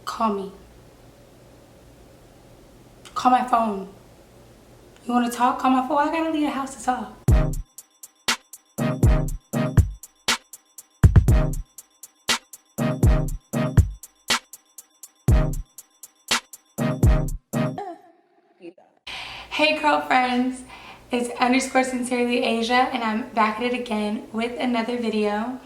Call me. Call my phone. You want to talk? Call my phone. I gotta leave the house to talk. Hey girlfriends, it's _sincerely Asia, and I'm back at it again with another video.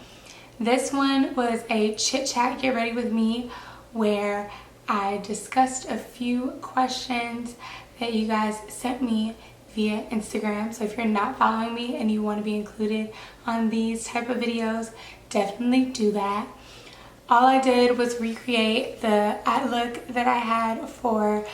This one was a chit chat, get ready with me, where I discussed a few questions that you guys sent me via Instagram. So if you're not following me and you want to be included on these type of videos, definitely do that. All I did was recreate the look that I had for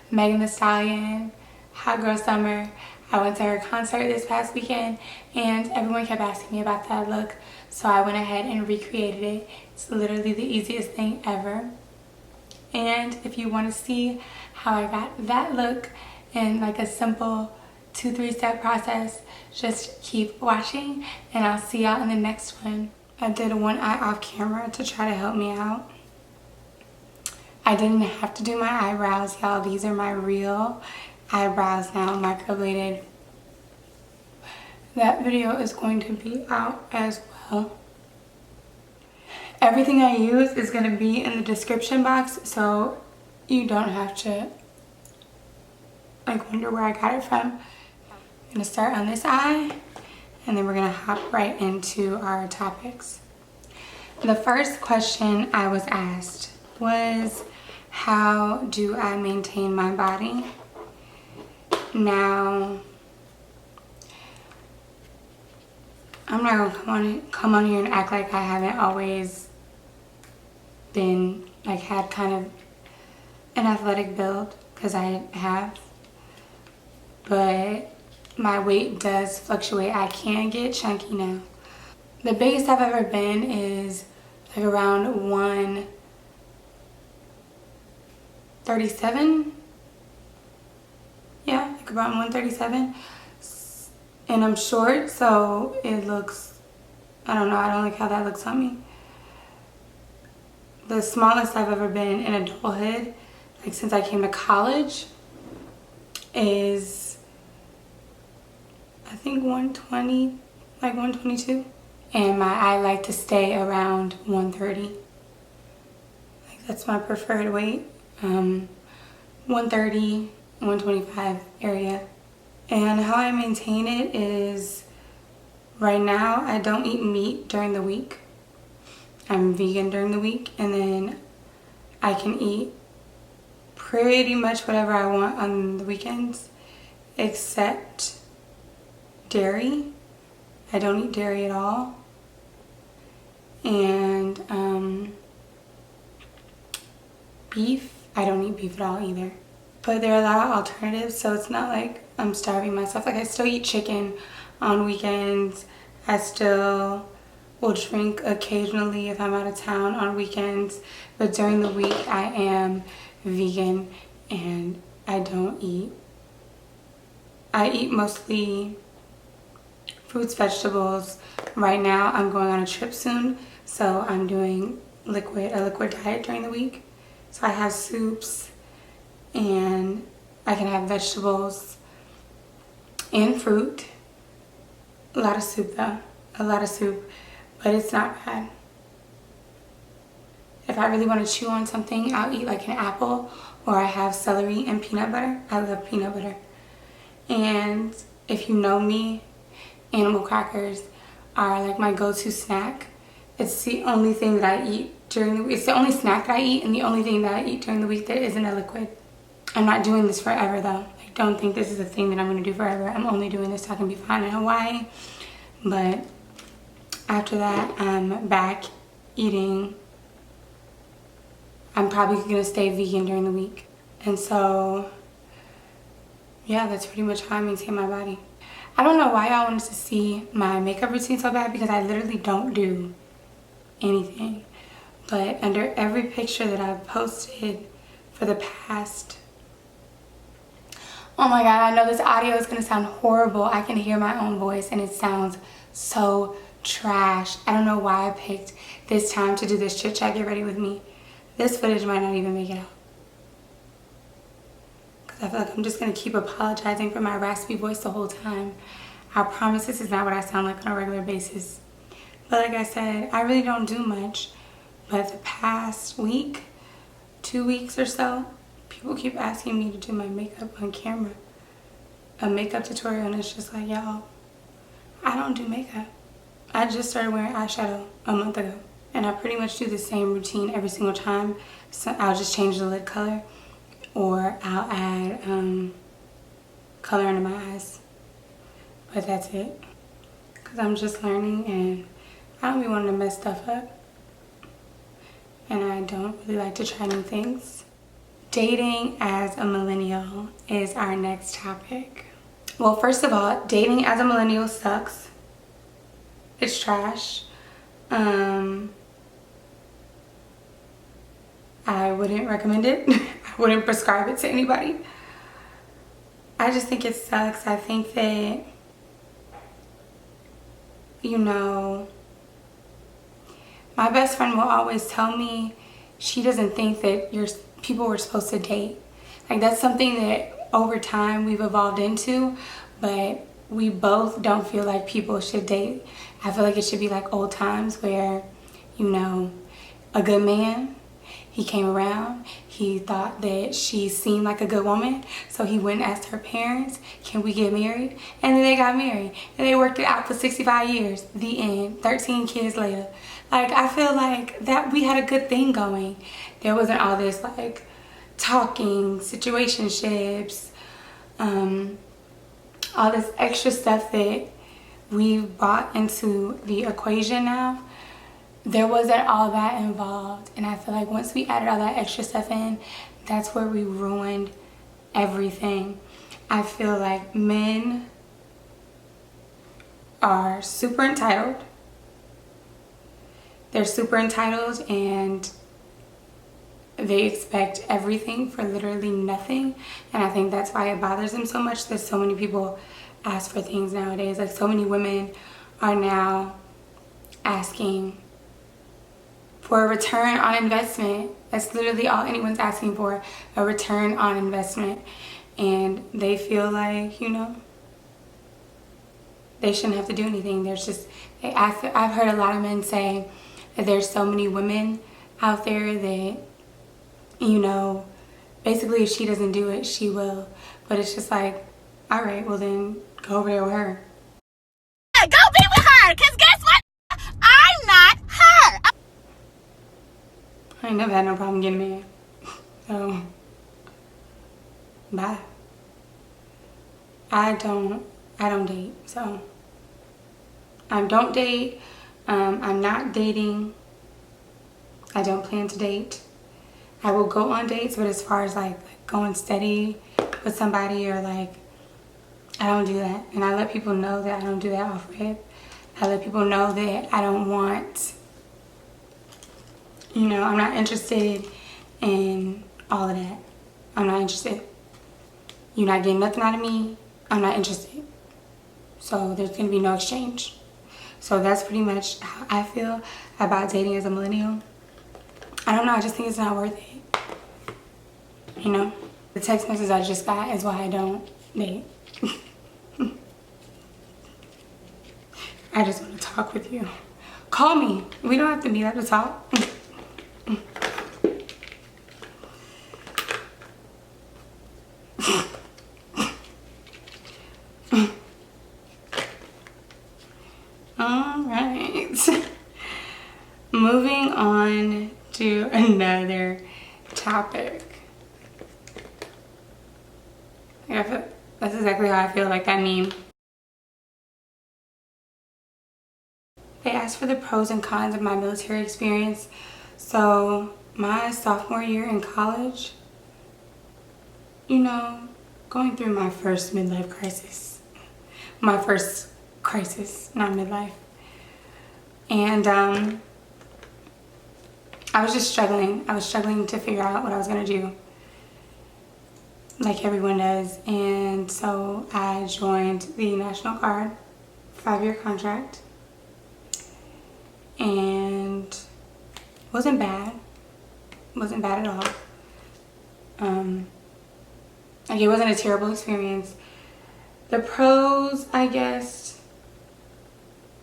Megan Thee Stallion Hot Girl Summer. I went to her concert this past weekend and everyone kept asking me about that look, so I went ahead and recreated it. It's literally the easiest thing ever. And if you want to see how I got that look in like a simple 2-3 step process, just keep watching and I'll see y'all in the next one. I did one eye off camera to try to help me out. I didn't have to do my eyebrows, y'all. These are my real eyebrows now, microbladed. That video is going to be out as well. Everything I use is going to be in the description box, so you don't have to like wonder where I got it from. I'm going to start on this eye and then we're going to hop right into our topics. The first question I was asked was, how do I maintain my body? Now, I'm not gonna come on here and act like I haven't always been, like, had kind of an athletic build, because I have, but my weight does fluctuate. I can get chunky now. The biggest I've ever been is like around 137. Yeah, like around 137. And I'm short, so it looks, I don't know, I don't like how that looks on me. The smallest I've ever been in adulthood, like since I came to college, is I think 120, like 122. And I like to stay around 130. Like that's my preferred weight. 130, 125 area. And how I maintain it is, right now I don't eat meat during the week. I'm vegan during the week, and then I can eat pretty much whatever I want on the weekends except dairy. I don't eat dairy at all. And beef, I don't eat beef at all either. But there are a lot of alternatives, so it's not like I'm starving myself. Like I still eat chicken on weekends. I still will drink occasionally if I'm out of town on weekends. But during the week I am vegan and I don't eat. I eat mostly fruits, vegetables. Right now I'm going on a trip soon, so I'm doing a liquid diet during the week. So I have soups and I can have vegetables and fruit. A lot of soup though, a lot of soup, but it's not bad. If I really want to chew on something, I'll eat like an apple, or I have celery and peanut butter. I love peanut butter. And if you know me, animal crackers are like my go-to snack. It's the only thing that I eat during the week. It's the only snack that I eat and the only thing that I eat during the week that isn't a liquid. I'm not doing this forever though. Like, don't think this is a thing that I'm going to do forever. I'm only doing this so I can be fine in Hawaii. But after that, I'm back eating. I'm probably going to stay vegan during the week. And so, yeah, that's pretty much how I maintain my body. I don't know why y'all wanted to see my makeup routine so bad, because I literally don't do anything. But under every picture that I've posted for the past, oh my god, I know this audio is going to sound horrible. I can hear my own voice and it sounds so trash. I don't know why I picked this time to do this chit chat, get ready with me. This footage might not even make it out. Because I feel like I'm just going to keep apologizing for my raspy voice the whole time. I promise this is not what I sound like on a regular basis. But like I said, I really don't do much. But the past week, 2 weeks or so, people keep asking me to do my makeup on camera. A makeup tutorial, and it's just like, y'all, I don't do makeup. I just started wearing eyeshadow a month ago. And I pretty much do the same routine every single time. So I'll just change the lid color, or I'll add color under my eyes. But that's it. Because I'm just learning, and I don't be wanting to mess stuff up. And I don't really like to try new things. Dating as a millennial is our next topic. Well, first of all, dating as a millennial sucks. It's trash. I wouldn't recommend it. I wouldn't prescribe it to anybody. I just think it sucks. I think that, you know, my best friend will always tell me she doesn't think that people were supposed to date. Like, that's something that over time we've evolved into, but we both don't feel like people should date. I feel like it should be like old times where, you know, a good man, he came around, he thought that she seemed like a good woman, so he went and asked her parents, can we get married? And then they got married, and they worked it out for 65 years. The end. 13 kids later. Like, I feel like that we had a good thing going. There wasn't all this, like, talking, situationships, all this extra stuff that we've brought into the equation now. There wasn't all that involved, and I feel like once we added all that extra stuff in, that's where we ruined everything. I feel like men are super entitled. They're super entitled, and they expect everything for literally nothing, and I think that's why it bothers them so much that so many people ask for things nowadays. Like, so many women are now asking for a return on investment. That's literally all anyone's asking for, a return on investment. And they feel like, you know, they shouldn't have to do anything. There's just, I've heard a lot of men say that there's so many women out there that, you know, basically if she doesn't do it, she will. But it's just like, all right, well then go over there with her. Go be with her, because guess what? I'm not her. I ain't never had no problem getting married. So, bye. I don't date, so. I don't date. I'm not dating. I don't plan to date. I will go on dates, but as far as like going steady with somebody, or like, I don't do that. And I let people know that I don't do that off rip. I let people know that I don't want, you know, I'm not interested in all of that. I'm not interested. You're not getting nothing out of me. I'm not interested. So there's gonna be no exchange. So that's pretty much how I feel about dating as a millennial. I don't know, I just think it's not worth it. You know? The text message I just got is why I don't date. I just want to talk with you. Call me. We don't have to meet up to talk. Alright. Moving on to another topic. That's exactly how I feel, like that meme. They asked for the pros and cons of my military experience. So my sophomore year in college, you know, going through my first midlife crisis. My first crisis, not midlife. And I was just struggling. I was struggling to figure out what I was gonna do, like everyone does. And so I joined the National Guard, 5-year contract. And wasn't bad. wasn't bad at all. Like it wasn't a terrible experience. The pros, I guess,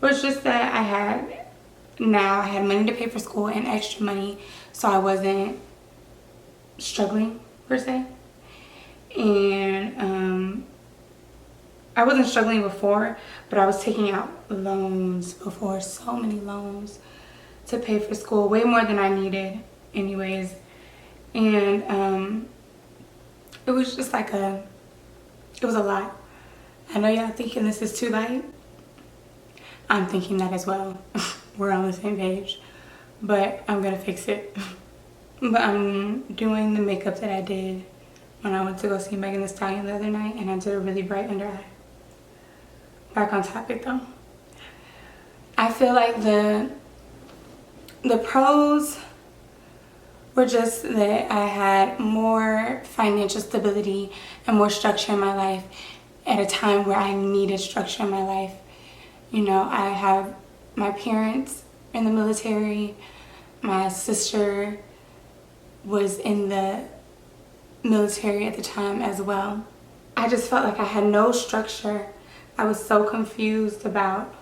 was just that I had money to pay for school and extra money, so I wasn't struggling per se. And I wasn't struggling before, but I was taking out loans before, so many loans to pay for school, way more than I needed anyways. And it was just like it was a lot. I know y'all thinking this is too light. I'm thinking that as well. We're on the same page, but I'm gonna fix it. But I'm doing the makeup that I did when I went to go see Megan Thee Stallion the other night, and I did a really bright under eye. Back on topic though. I feel like the pros were just that I had more financial stability and more structure in my life at a time where I needed structure in my life. You know, I have my parents in the military. My sister was in the military at the time as well. I just felt like I had no structure. I was so confused about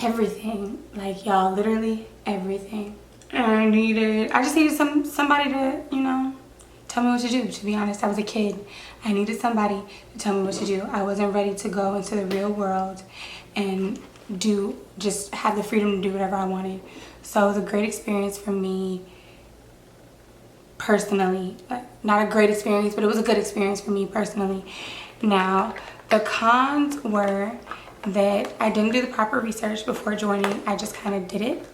everything. Like, y'all, literally everything. And I just needed somebody to, you know, tell me what to do. To be honest, I was a kid. I needed somebody to tell me what to do. I wasn't ready to go into the real world and just have the freedom to do whatever I wanted. So it was a great experience for me personally. Not a great experience, but it was a good experience for me personally. Now, the cons were that I didn't do the proper research before joining. I just kind of did it.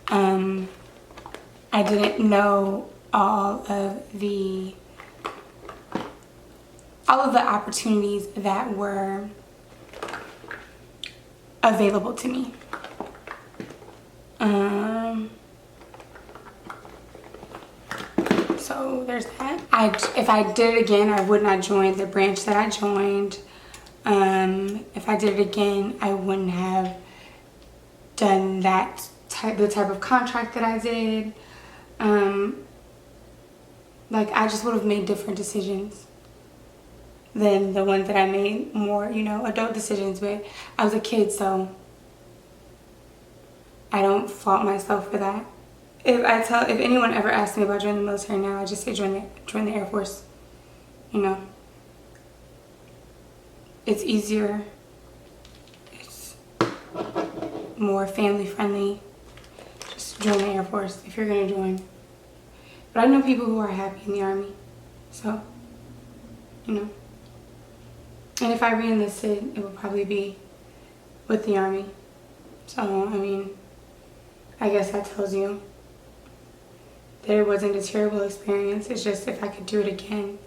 I didn't know all of the opportunities that were available to me. So there's that. If I did it again, I would not join the branch that I joined. If I did it again, I wouldn't have done the type of contract that I did. Like, I just would have made different decisions than the ones that I made, more, you know, adult decisions. But I was a kid, so I don't fault myself for that. If anyone ever asks me about joining the military now, I just say join the Air Force. You know, it's easier. It's more family friendly. Just join the Air Force if you're gonna join. But I know people who are happy in the Army, so, you know. And if I re-enlisted, it would probably be with the Army. So, I mean, I guess that tells you that it wasn't a terrible experience. It's just, if I could do it again,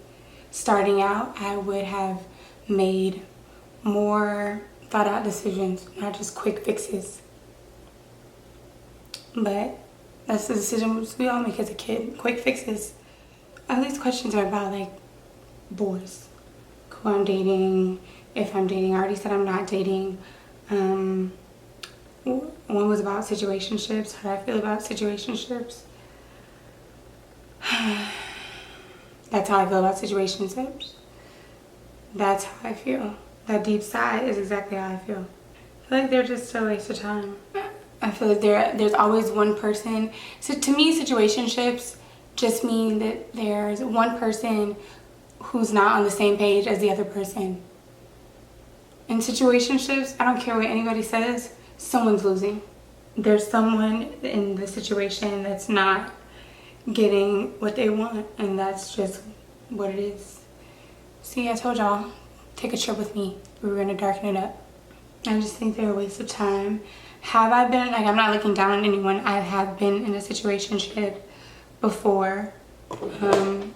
starting out, I would have made more thought out decisions, not just quick fixes. But that's the decision we all make as a kid, quick fixes. All these questions are about, like, boys, who I'm dating, if I'm dating. I already said I'm not dating. One was about situationships, how do I feel about situationships. That's how I feel about situationships. That's how I feel. That deep sigh is exactly how I feel. I feel like they're just a waste of time. I feel like there's always one person. So to me, situationships just mean that there's one person who's not on the same page as the other person. In situationships, I don't care what anybody says, someone's losing. There's someone in the situation that's not getting what they want, and that's just what it is. See, I told y'all, take a trip with me. We were gonna darken it up. I just think they're a waste of time. Have I been, like, I'm not looking down on anyone. I have been in a situationship before,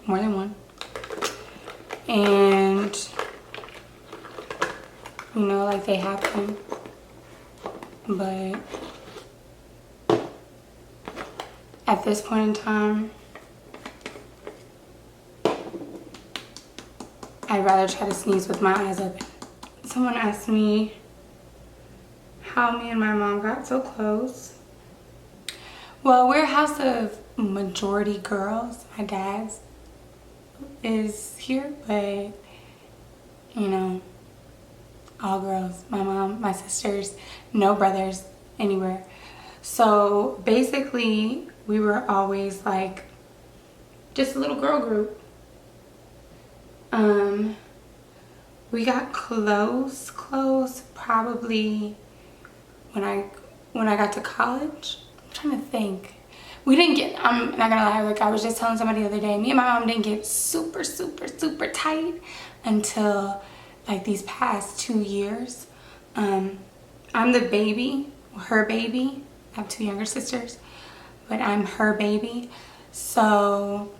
more than one. And, you know, like, they happen. But at this point in time, I'd rather try to sneeze with my eyes open. Someone asked me how me and my mom got so close. Well, we're a house of majority girls. My dad's is here, but you know, all girls. My mom, my sisters, no brothers anywhere. So basically we were always like just a little girl group. We got close probably when I got to college. I'm trying to think. We didn't get, I'm not gonna lie, like I was just telling somebody the other day, me and my mom didn't get super tight until like these past 2 years. I'm the baby, her baby. I have 2 younger sisters, but I'm her baby. So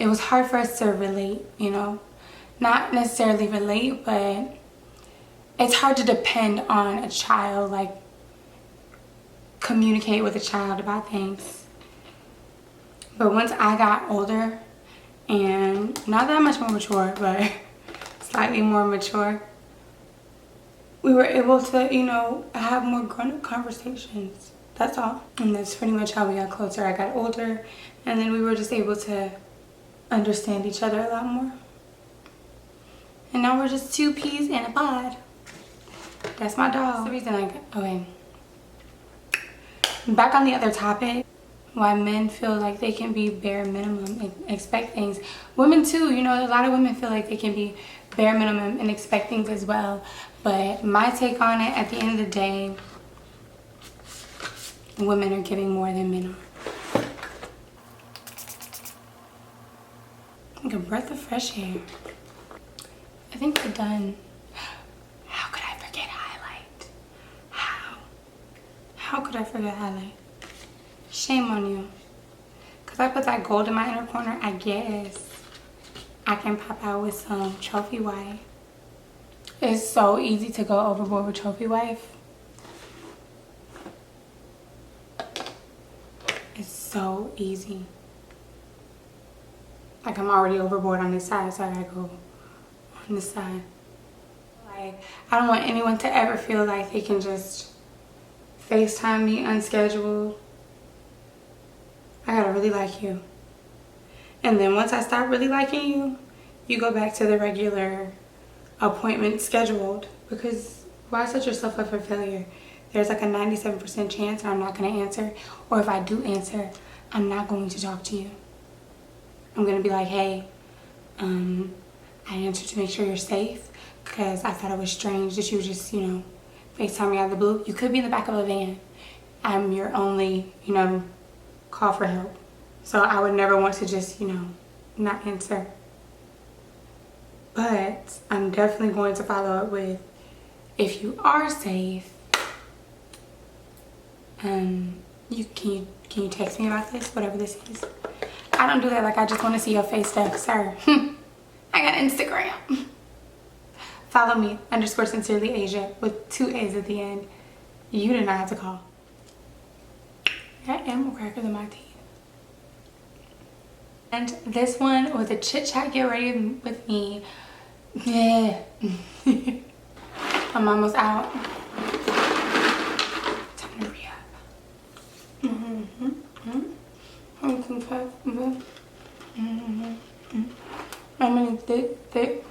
it was hard for us to relate, you know, not necessarily relate, but it's hard to depend on a child, like communicate with a child about things. But once I got older and not that much more mature, but slightly more mature, we were able to, you know, have more grown-up conversations. That's all. And that's pretty much how we got closer. I got older and then we were just able to understand each other a lot more. And now we're just 2 peas in a pod. That's my dog. That's the reason I got, okay. Back on the other topic, why men feel like they can be bare minimum and expect things. Women too, you know, a lot of women feel like they can be bare minimum and expect things as well. But my take on it, at the end of the day, women are giving more than men are. Like a breath of fresh air. I think we're done. How could I forget highlight? How could I forget highlight? Shame on you. Cause I put that gold in my inner corner, I guess I can pop out with some trophy white. It's so easy to go overboard with trophy wife. It's so easy. Like I'm already overboard on this side, so I gotta go on this side. Like I don't want anyone to ever feel like they can just FaceTime me unscheduled. I gotta really like you. And then once I start really liking you, you go back to the regular appointment scheduled, because why set yourself up for failure? There's like a 97% chance I'm not going to answer, or if I do answer, I'm not going to talk to you. I'm going to be like, hey, I answered to make sure you're safe, because I thought it was strange that you just, you know, FaceTime me out of the blue. You could be in the back of a van. I'm your only, you know, call for help. So I would never want to just, you know, not answer. But I'm definitely going to follow up with, if you are safe, can you text me about this, whatever this is. I don't do that, like I just want to see your face stuff, sir. I got Instagram. Follow me, _sincerely Asia, with 2 A's at the end. You did not have to call. I am more cracker than my teeth. And this one was a chit chat, get ready with me. Yeah. I'm almost out. Time to re-up. How many thick?